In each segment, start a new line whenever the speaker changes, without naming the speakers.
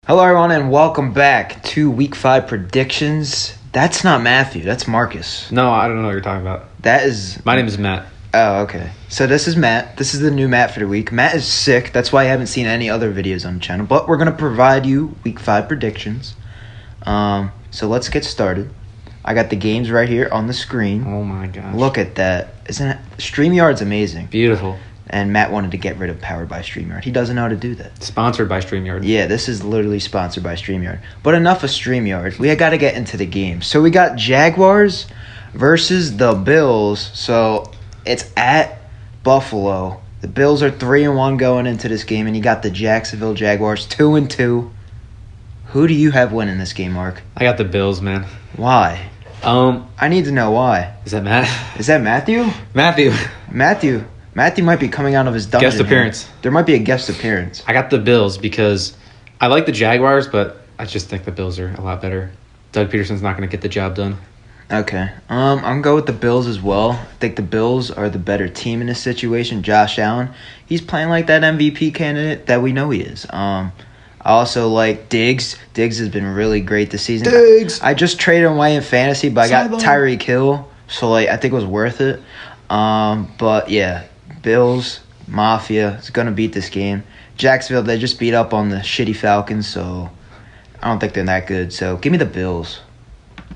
Hello, everyone, and welcome back to Week 5 predictions. That's not Matthew. That's Marcus.
No, I don't know what you're talking about.
That is...
My name is Matt.
Oh, okay. So this is Matt. This is the new Matt for the week. Matt is sick. That's why I haven't seen any other videos on the channel. But we're going to provide you Week 5 predictions. So let's get started. I got the games right here on the screen.
Oh, my gosh.
Look at that. Isn't it? StreamYard's amazing.
Beautiful.
And Matt wanted to get rid of Powered by StreamYard. He doesn't know how to do that.
Sponsored by StreamYard.
Yeah, this is literally sponsored by StreamYard. But enough of StreamYard. We got to get into the game. So we got Jaguars versus the Bills. So it's at Buffalo. The Bills are 3-1 going into this game, and you got the Jacksonville Jaguars 2-2. Who do you have winning this game, Mark?
I got the Bills, man.
Why? I need to know why.
Is that Matt?
Is that Matthew? Matthew might be coming out of his dungeon.
Guest appearance.
Here. There might be a guest appearance.
I got the Bills because I like the Jaguars, but I just think the Bills are a lot better. Doug Peterson's not going to get the job done.
Okay. I'm going to go with the Bills as well. I think the Bills are the better team in this situation. Josh Allen, he's playing like that MVP candidate that we know he is. I also like Diggs. Diggs has been really great this season.
Diggs!
I just traded him away in fantasy, but I got Tyreek Hill, so I think it was worth it. But yeah, Bills, Mafia is going to beat this game. Jacksonville, they just beat up on the shitty Falcons, so I don't think they're that good. So give me the Bills.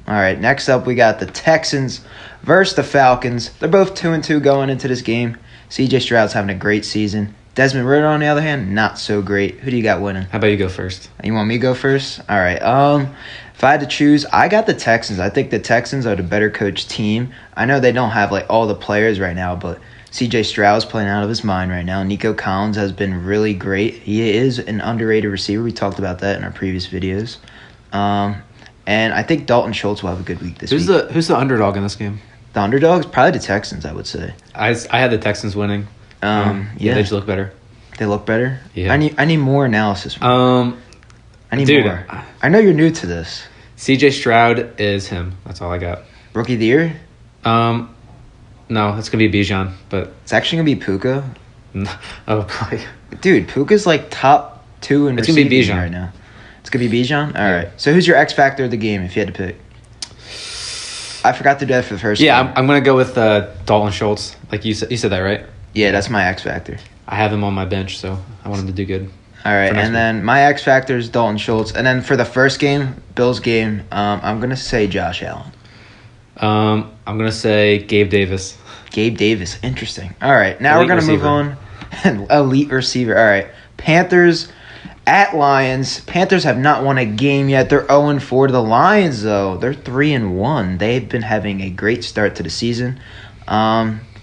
All right, next up we got the Texans versus the Falcons. They're both 2-2 going into this game. CJ Stroud's having a great season. Desmond Ridder, on the other hand, not so great. Who do you got winning?
How about you go first?
You want me to go first? All right. If I had to choose, I got the Texans. I think the Texans are the better coached team. I know they don't have all the players right now, but CJ Stroud's playing out of his mind right now. Nico Collins has been really great. He is an underrated receiver. We talked about that in our previous videos. And I think Dalton Schultz will have a good week this week.
Who's the underdog in this game?
The underdog is probably the Texans, I would say.
I had the Texans winning. Yeah, they just look better.
They look better?
Yeah.
I need more analysis. I need more. I know you're new to this.
CJ Stroud is him. That's all I got.
Rookie of the year?
No, it's gonna be Bijan, but
it's actually gonna be Puka.
Oh boy,
dude, Puka's top 2 in receiving
Bijan
right now. It's gonna be Bijan. All right. So who's your X factor of the game if you had to pick? I forgot to do that for the first.
Yeah,
game.
I'm gonna go with Dalton Schultz. Like you said that, right?
Yeah, that's my X factor.
I have him on my bench, so I want him to do good.
All right, and then my X factor is Dalton Schultz, and then for the first game, Bills game, I'm gonna say Josh Allen.
I'm gonna say Gabe Davis.
Gabe Davis, interesting. All right, now
Elite
we're gonna
receiver.
move on. Elite receiver. All right, Panthers at Lions. Panthers have not won a game yet. They're 0-4 to the Lions, though. They're 3-1. They've been having a great start to the season.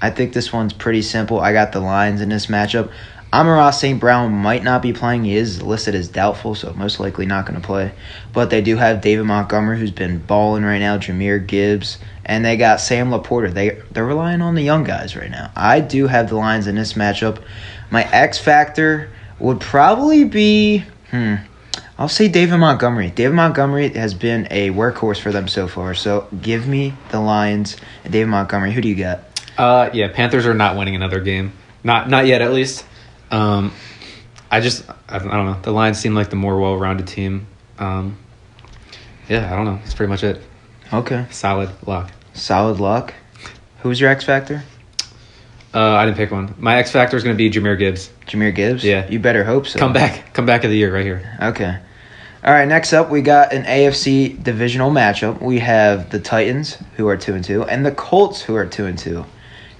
I think this one's pretty simple. I got the Lions in this matchup. Amon-Ra St. Brown might not be playing. He is listed as doubtful, so most likely not going to play. But they do have David Montgomery, who's been balling right now, Jahmyr Gibbs, and they got Sam Laporta. They're relying on the young guys right now. I do have the Lions in this matchup. My X factor would probably be, I'll say David Montgomery. David Montgomery has been a workhorse for them so far. So give me the Lions and David Montgomery. Who do you got?
Yeah, Panthers are not winning another game. Not yet, at least. I don't know. The Lions seem like the more well-rounded team. Yeah, I don't know. That's pretty much it.
Okay.
Solid lock.
Who's your X factor?
I didn't pick one. My X factor is going to be Jahmyr Gibbs.
Jahmyr Gibbs?
Yeah.
You better hope so.
Come back of the year right here.
Okay. All right, next up, we got an AFC divisional matchup. We have the Titans, who are 2-2, and the Colts, who are 2-2.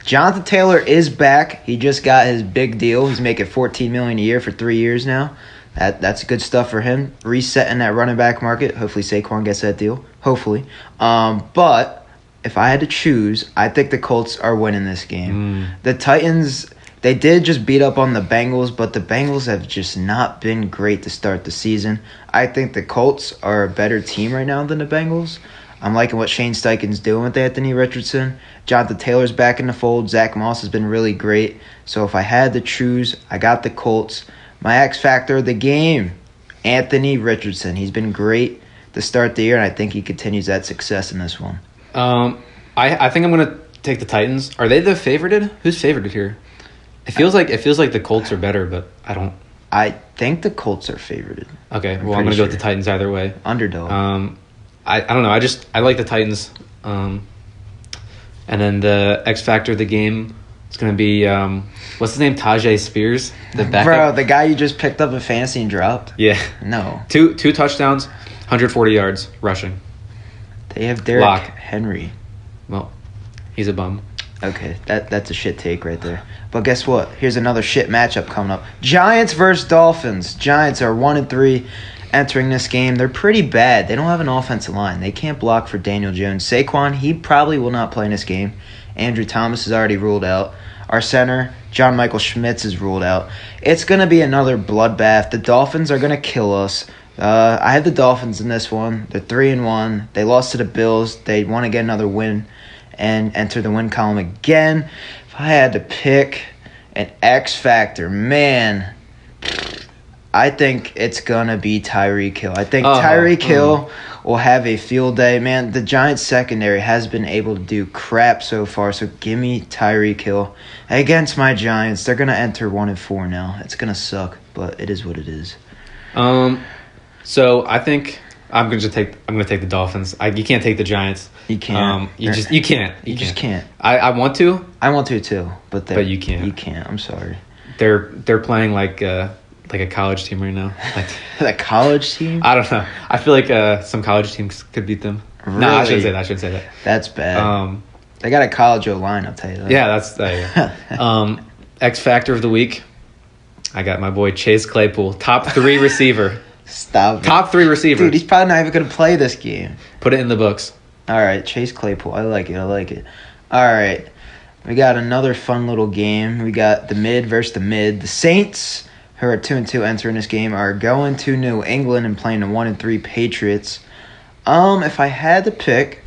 Jonathan Taylor is back. He just got his big deal. He's making $14 million a year for 3 years now. That's good stuff for him. Resetting that running back market. Hopefully Saquon gets that deal. Hopefully. But if I had to choose, I think the Colts are winning this game. The Titans, they did just beat up on the Bengals, but the Bengals have just not been great to start the season. I think the Colts are a better team right now than the Bengals. I'm liking what Shane Steichen's doing with Anthony Richardson. Jonathan Taylor's back in the fold. Zach Moss has been really great. So if I had to choose, I got the Colts. My X factor of the game, Anthony Richardson. He's been great to start the year, and I think he continues that success in this one.
I think I'm going to take the Titans. Are they the favorited? Who's favorited here? It feels like the Colts are better, but I don't
I think the Colts are favored.
Okay,
I'm
well, I'm
pretty
going to go with
sure.
the Titans either way.
Underdog.
I don't know. I like the Titans. And then the X factor of the game is going to be what's his name? Tajay Spears, the backup.
Bro, the guy you just picked up in fantasy and dropped?
Yeah.
No.
Two touchdowns, 140 yards rushing.
They have Derrick
Lock.
Henry.
Well, he's a bum.
Okay, that's a shit take right there. But guess what? Here's another shit matchup coming up. Giants versus Dolphins. Giants are 1-3 entering this game. They're pretty bad. They don't have an offensive line. They can't block for Daniel Jones. Saquon, he probably will not play in this game. Andrew Thomas is already ruled out. Our center, John Michael Schmitz, is ruled out. It's going to be another bloodbath. The Dolphins are going to kill us. I have the Dolphins in this one. They're 3-1. They lost to the Bills. They want to get another win and enter the win column again. If I had to pick an X factor, man, I think it's going to be Tyreek Hill. I think Tyreek Hill will have a field day. Man, the Giants secondary has been able to do crap so far, so give me Tyreek Hill against my Giants. They're going to enter 1-4 now. It's going to suck, but it is what it is.
So I think I'm going to take the Dolphins. You can't take the Giants.
You can't.
You can't.
You just can't.
I want to.
I want to too, but
you can't.
You can't. I'm sorry.
They're playing like a college team right now. Like
The college team?
I don't know. I feel like some college teams could beat them.
Really?
No, I shouldn't say that.
That's bad. They got a college O-line, I'll tell you that.
Yeah, that's yeah. X factor of the week. I got my boy Chase Claypool, top 3 receiver.
Stop it.
Top 3 receiver.
Dude, he's probably not even going to play this game.
Put it in the books.
All right, Chase Claypool. I like it. All right. We got another fun little game. We got the mid versus the mid. The Saints, who are 2-2 entering this game, are going to New England and playing the 1-3 Patriots. If I had to pick,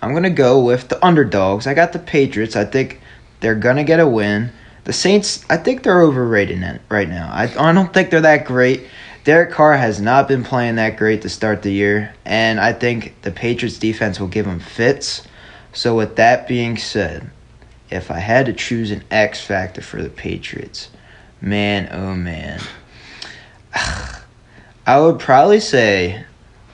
I'm going to go with the underdogs. I got the Patriots. I think they're going to get a win. The Saints, I think they're overrated right now. I don't think they're that great. Derek Carr has not been playing that great to start the year, and I think the Patriots defense will give him fits. So with that being said, if I had to choose an X factor for the Patriots, man, oh man, I would probably say,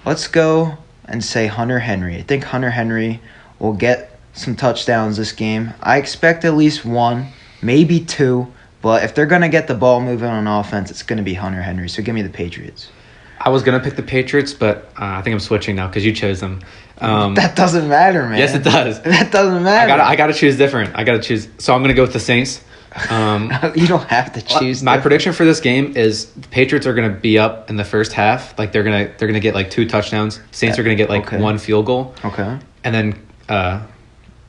let's go and say Hunter Henry. I think Hunter Henry will get some touchdowns this game. I expect at least 1, maybe 2. But if they're going to get the ball moving on offense, it's going to be Hunter Henry. So give me the Patriots.
I was going to pick the Patriots, but I think I'm switching now because you chose them.
That doesn't matter, man.
Yes, it does.
That doesn't matter.
I got to choose different. I got to choose. So I'm going to go with the Saints.
You don't have to choose.
My prediction for this game is the Patriots are going to be up in the first half. Like they're going to get like 2 touchdowns. Saints are going to get like 1 field goal.
Okay.
And then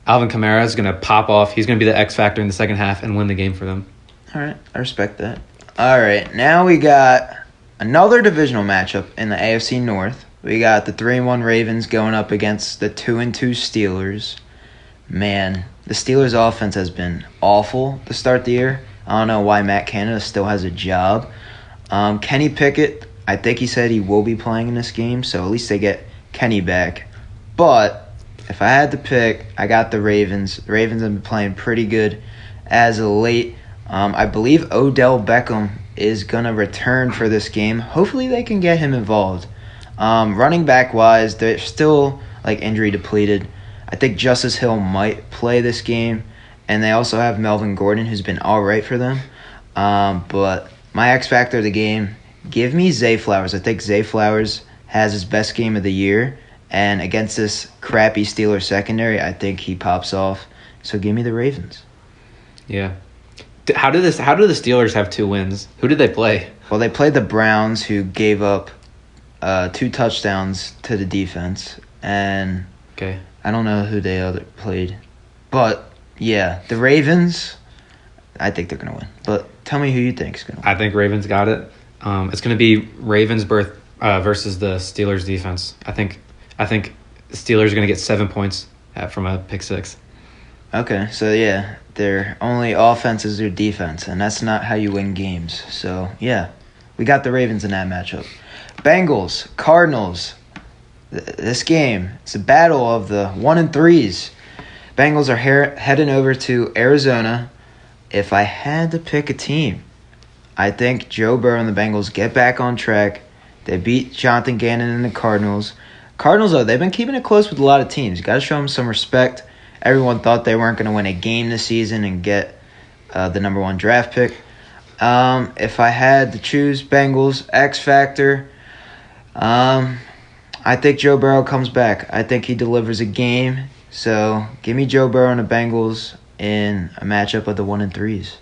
Alvin Kamara is going to pop off. He's going to be the X factor in the second half and win the game for them.
All right, I respect that. All right, now we got another divisional matchup in the AFC North. We got the 3-1 Ravens going up against the 2-2 Steelers. Man, the Steelers' offense has been awful to start the year. I don't know why Matt Canada still has a job. Kenny Pickett, I think he said he will be playing in this game, so at least they get Kenny back. But if I had to pick, I got the Ravens. The Ravens have been playing pretty good as of late. I believe Odell Beckham is going to return for this game. Hopefully they can get him involved. Running back-wise, they're still like injury depleted. I think Justice Hill might play this game. And they also have Melvin Gordon, who's been all right for them. But my X factor of the game, give me Zay Flowers. I think Zay Flowers has his best game of the year. And against this crappy Steelers secondary, I think he pops off. So give me the Ravens.
Yeah. How do the Steelers have 2 wins? Who did they play?
Well, they played the Browns, who gave up 2 touchdowns to the defense, and
okay,
I don't know who they played, but yeah, the Ravens. I think they're gonna win. But tell me who you think is gonna win.
I think Ravens got it. It's gonna be Ravens versus the Steelers defense. I think the Steelers are gonna get 7 points from a pick 6.
Okay, so yeah, their only offense is their defense, and that's not how you win games. So, yeah, we got the Ravens in that matchup. Bengals, Cardinals. This game, it's a battle of the 1-3s. Bengals are heading over to Arizona. If I had to pick a team, I think Joe Burrow and the Bengals get back on track. They beat Jonathan Gannon and the Cardinals. Cardinals, though, they've been keeping it close with a lot of teams. You got to show them some respect. Everyone thought they weren't going to win a game this season and get the number 1 draft pick. If I had to choose Bengals, X Factor, I think Joe Burrow comes back. I think he delivers a game. So give me Joe Burrow and the Bengals in a matchup of the 1 and 3s.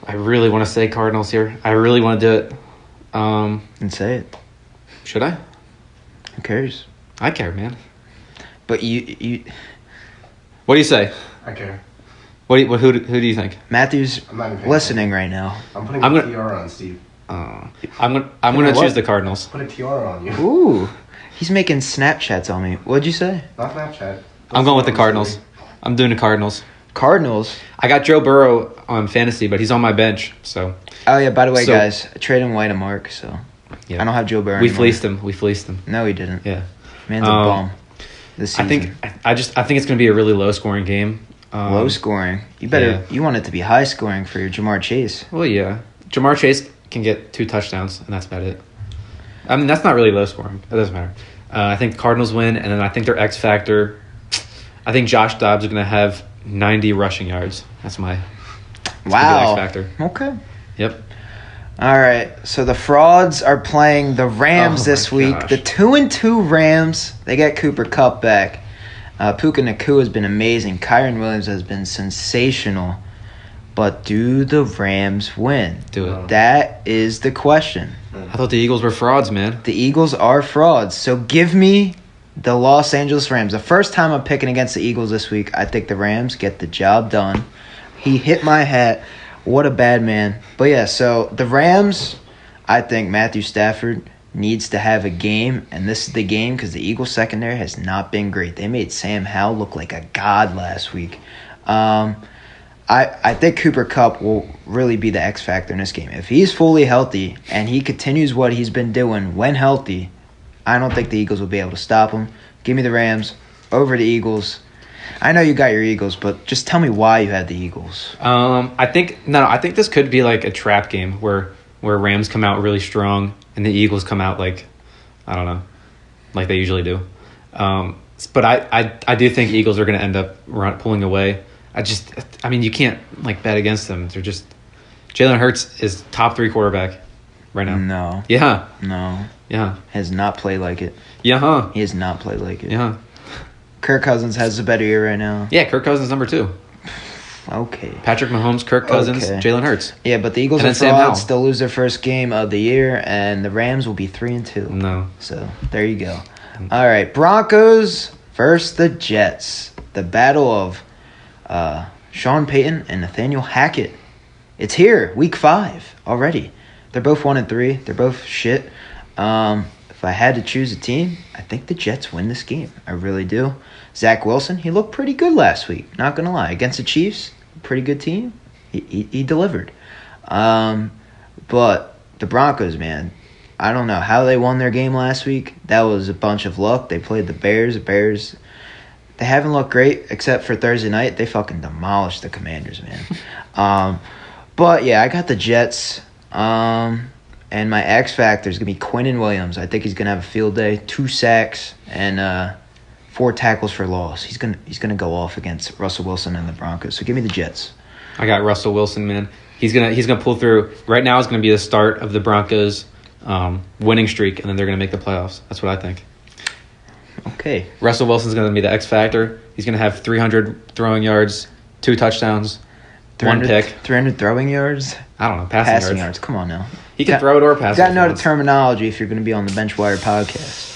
I really want to say Cardinals here. I really want to do it.
And say it.
Should I?
Who cares?
I care, man.
But you
What do you say?
I care.
Who do you think?
Matthew's
I'm not even paying
listening right now.
I'm putting
I'm
a
gonna-
tiara on Steve.
I'm gonna
what?
choose the Cardinals.
Put a tiara on you.
Ooh, he's making Snapchats on me. What'd you say?
Not Snapchat.
I'm going with the Cardinals. I'm doing the Cardinals.
Cardinals.
I got Joe Burrow on fantasy, but he's on my bench. So
Oh yeah. By the way,
So-
guys, I traded him away to Mark, so
yeah.
I don't have Joe Burrow.
We
anymore.
fleeced him.
No, he didn't.
Yeah.
Man's a bum. This
I
season.
think I think it's gonna be a really low scoring game.
Low scoring. You better.
yeah.
You want it to be high scoring for your Jamar Chase.
Well, yeah. Jamar Chase can get 2 touchdowns, and that's about it. I mean, that's not really low scoring. It doesn't matter. I think Cardinals win, and then I think their X factor. I think Josh Dobbs is going to have 90 rushing yards. That's my
Wow.
X factor.
Okay.
Yep.
All right. So the frauds are playing the Rams
Oh,
this
my
week.
gosh.
The 2-2 Rams. They got Cooper Kupp back. Puka Nakua has been amazing. Kyron Williams has been sensational. But do the Rams win?
Do it.
That is the question.
I thought the Eagles were frauds, man.
The Eagles are frauds. So give me the Los Angeles Rams. The first time I'm picking against the Eagles this week, I think the Rams get the job done. He hit my hat. What a bad man. But yeah, so the Rams, I think Matthew Stafford needs to have a game, and this is the game because the Eagles secondary has not been great. They made Sam Howell look like a god last week. I think Cooper Kupp will really be the X factor in this game. If he's fully healthy and he continues what he's been doing when healthy, I don't think the Eagles will be able to stop him. Give me the Rams over the Eagles. I know you got your Eagles, but just tell me why you had the Eagles.
I think this could be like a trap game where Rams come out really strong and the Eagles come out like, I don't know, like they usually do. But I do think Eagles are going to end up pulling away. I mean, you can't like bet against them. They're just Jalen Hurts is top 3 quarterback right now.
No.
Yeah.
No.
Yeah.
Has not played like it.
Yeah. Huh.
He has not played like it.
Yeah.
Kirk Cousins has a better year right now.
Yeah. Kirk Cousins number 2.
Okay.
Patrick Mahomes, Kirk Cousins,
Okay.
Jalen Hurts.
Yeah, but the Eagles
And
are
then Sam Howell.
frauds. They'll lose their first game of the year, and the Rams will be 3-2.
No.
So there you go. All right, Broncos versus the Jets. The battle of Sean Payton and Nathaniel Hackett. It's here, week 5 already. They're both 1-3. They're both shit. If I had to choose a team, I think the Jets win this game. I really do. Zach Wilson, he looked pretty good last week. Not gonna lie, against the Chiefs, pretty good team. He delivered. But the Broncos, man, I don't know how they won their game last week. That was a bunch of luck. They played the Bears. The Bears, they haven't looked great except for Thursday night. They fucking demolished the Commanders, man. But yeah, I got the Jets. And my X factor is gonna be Quinnen Williams. I think he's gonna have a field day. 2 sacks and 4 tackles for loss. He's gonna go off against Russell Wilson and the Broncos. So give me the Jets.
I got Russell Wilson, man. He's gonna pull through. Right now is gonna be the start of the Broncos' winning streak, and then they're gonna make the playoffs. That's what I think.
Okay.
Russell Wilson's gonna be the X factor. He's gonna have 300 throwing yards, 2 touchdowns, 1 pick.
300 throwing yards.
I don't know,
Passing
passing
yards. Come on now.
He can throw it or pass it.
Got to know the
once.
terminology if you're going to be on the Benchwire podcast.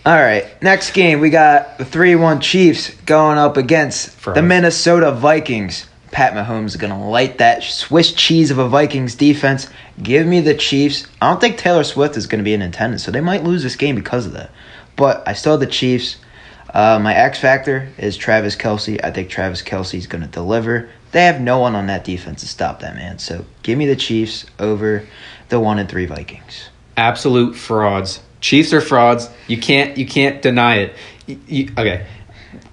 All right, next game we got the 3-1 Chiefs going up against
Frauds.
the Minnesota Vikings. Pat Mahomes is going to light that Swiss cheese of a Vikings defense. Give me the Chiefs. I don't think Taylor Swift is going to be in attendance, so they might lose this game because of that. But I still have the Chiefs. My X factor is Travis Kelce. I think Travis Kelce is going to deliver. They have no one on that defense to stop that man. So give me the Chiefs over the 1-3 Vikings.
Absolute frauds. Chiefs are frauds. You can't deny it. Okay,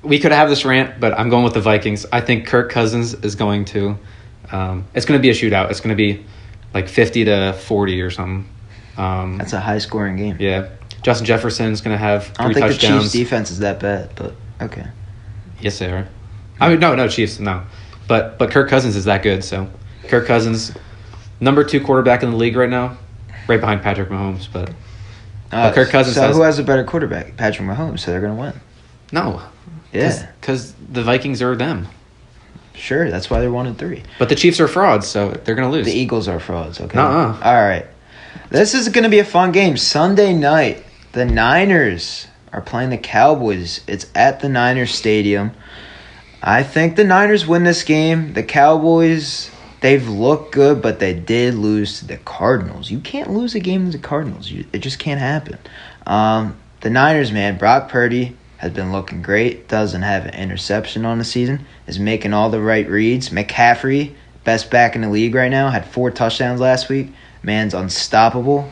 we could have this rant, but I'm going with the Vikings. I think Kirk Cousins is going to It's going to be a shootout. It's going to be like 50-40 or something.
That's a high-scoring game.
Yeah. Justin Jefferson's going to have 3 touchdowns.
I don't think the Chiefs' defense is that bad, but okay.
Yes, they are. I mean, no, Chiefs, no. But Kirk Cousins is that good, so. Kirk Cousins, number 2 quarterback in the league right now, right behind Patrick Mahomes, but Kirk Cousins
who has a better quarterback? Patrick Mahomes, so they're going to win.
No.
Yeah.
Because the Vikings are them.
Sure, that's why they're 1-3.
But the Chiefs are frauds, so they're going to lose.
The Eagles are frauds, okay?
Nuh-uh.
All right. This is going to be a fun game. Sunday night, the Niners are playing the Cowboys. It's at the Niners Stadium. I think the Niners win this game. The Cowboys, they've looked good, but they did lose to the Cardinals. You can't lose a game to the Cardinals. It just can't happen. The Niners, man, Brock Purdy has been looking great. Doesn't have an interception on the season. Is making all the right reads. McCaffrey, best back in the league right now, had 4 touchdowns last week. Man's unstoppable.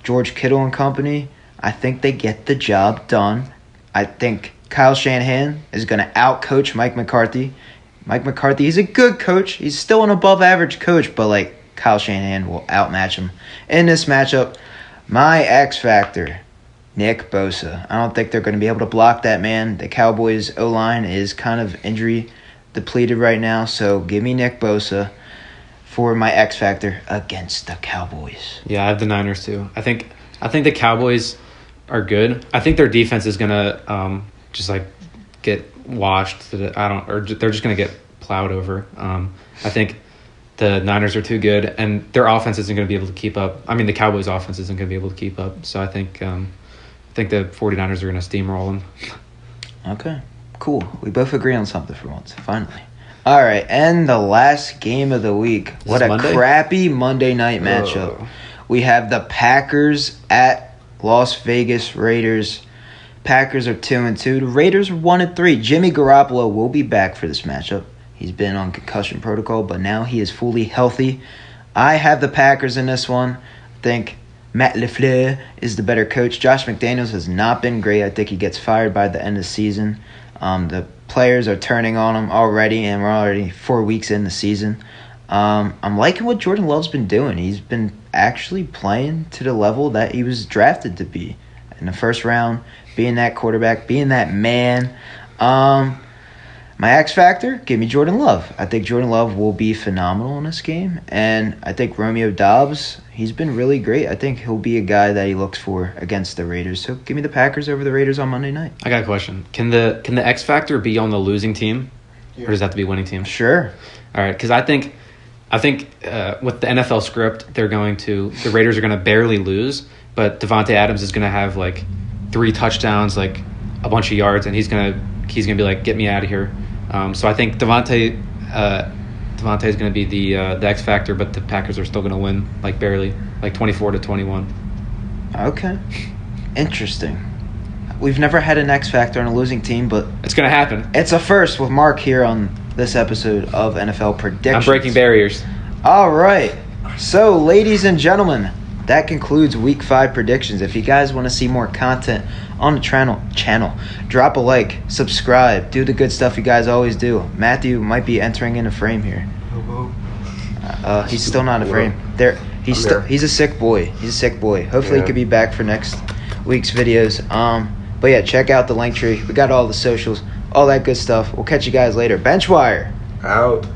George Kittle and company, I think they get the job done. I think Kyle Shanahan is going to outcoach Mike McCarthy. Mike McCarthy, he's a good coach. He's still an above-average coach, but, Kyle Shanahan will outmatch him in this matchup. My X factor, Nick Bosa. I don't think they're going to be able to block that man. The Cowboys' O-line is kind of injury depleted right now, so give me Nick Bosa for my X factor against the Cowboys.
Yeah, I have the Niners too. I think the Cowboys are good. I think their defense is gonna just get washed. They're just gonna get plowed over. I think the Niners are too good, and their offense isn't gonna be able to keep up. I mean, the Cowboys' offense isn't gonna be able to keep up. So I think the 49ers are gonna steamroll them.
Okay, cool. We both agree on something for once. Finally. All right, and the last game of the week. What a
Monday?
crappy Monday night matchup.
Oh.
We have the Packers at Las Vegas Raiders. Packers are 2-2. The Raiders are 1-3. Jimmy Garoppolo will be back for this matchup. He's been on concussion protocol, but now he is fully healthy. I have the Packers in this one. I think Matt LaFleur is the better coach. Josh McDaniels has not been great. I think he gets fired by the end of the season. The players are turning on him already, and we're already 4 weeks in the season. I'm liking what Jordan Love's been doing. He's been actually playing to the level that he was drafted to be in the first round, being that quarterback, being that man. My X factor, give me Jordan Love. I think Jordan Love will be phenomenal in this game, and I think Romeo Doubs, he's been really great. I think he'll be a guy that he looks for against the Raiders. So give me the Packers over the Raiders on Monday night.
I got a question. Can the X factor be on the losing team, or does that have to be winning team?
Sure.
All right, because I think with the NFL script, the Raiders are going to barely lose, but Devontae Adams is going to have 3 touchdowns, a bunch of yards, and he's gonna be like, get me out of here. So I think Devontae is going to be the X factor, but the Packers are still going to win barely, 24-21.
Okay, interesting. We've never had an X factor on a losing team, but
it's going to happen.
It's a first with Mark here on this episode of NFL Predictions.
I'm breaking barriers.
All right, so ladies and gentlemen, that concludes Week 5 predictions. If you guys want to see more content on the channel, drop a like, subscribe, do the good stuff you guys always do. Matthew might be entering in a frame here. He's still not in a frame. He's a sick boy. He's a sick boy. Hopefully he could be back for next week's videos. But yeah, check out the link tree. We got all the socials, all that good stuff. We'll catch you guys later. Benchwire
out.